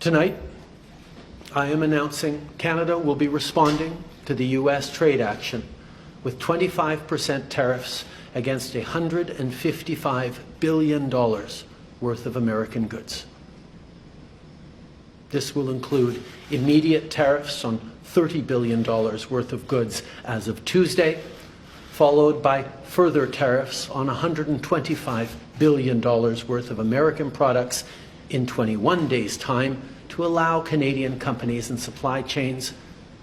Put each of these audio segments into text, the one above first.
Tonight, I am announcing Canada will be responding to the U.S. trade action with 25% tariffs against $155 billion worth of American goods. This will include immediate tariffs on $30 billion worth of goods as of Tuesday, followed by further tariffs on $125 billion worth of American products in 21 days' time to allow Canadian companies and supply chains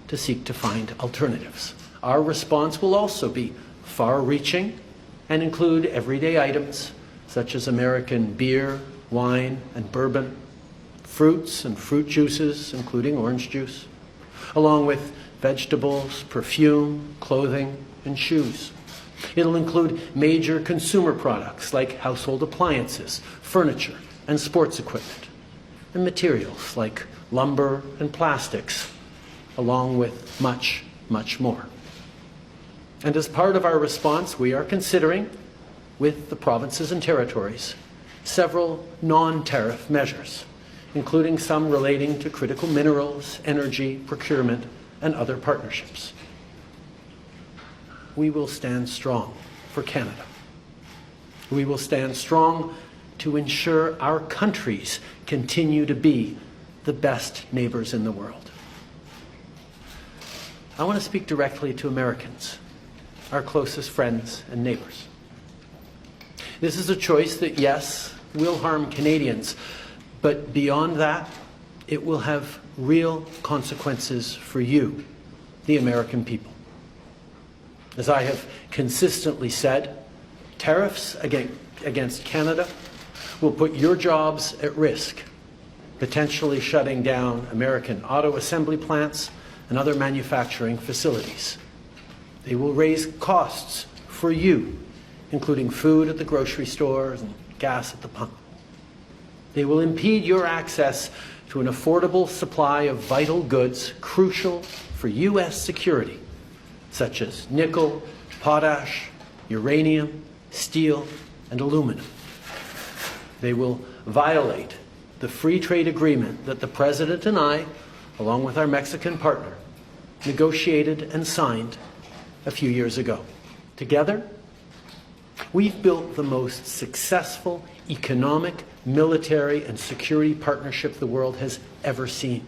to seek to find alternatives. Our response will also be far-reaching and include everyday items such as American beer, wine, and bourbon, fruits and fruit juices, including orange juice, along with vegetables, perfume, clothing, and shoes. It'll include major consumer products like household appliances, furniture, and sports equipment, and materials like lumber and plastics, along with much, much more. And as part of our response, we are considering, with the provinces and territories, several non-tariff measures, including some relating to critical minerals, energy, procurement, and other partnerships. We will stand strong for Canada. We will stand strong to ensure our countries continue to be the best neighbors in the world. I want to speak directly to Americans, our closest friends and neighbors. This is a choice that, yes, will harm Canadians, but beyond that, it will have real consequences for you, the American people. As I have consistently said, tariffs against Canada will put your jobs at risk, potentially shutting down American auto assembly plants and other manufacturing facilities. They will raise costs for you, including food at the grocery stores and gas at the pump. They will impede your access to an affordable supply of vital goods crucial for U.S. security, such as nickel, potash, uranium, steel, and aluminum. They will violate the free trade agreement that the President and I, along with our Mexican partner, negotiated and signed a few years ago. Together, we've built the most successful economic, military, and security partnership the world has ever seen.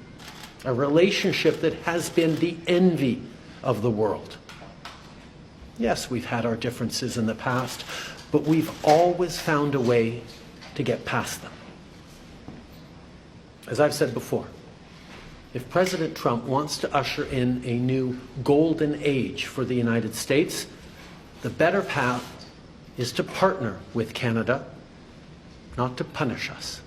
A relationship that has been the envy of the world. Yes, we've had our differences in the past, but we've always found a way to get past them. As I've said before, if President Trump wants to usher in a new golden age for the United States, the better path is to partner with Canada, not to punish us.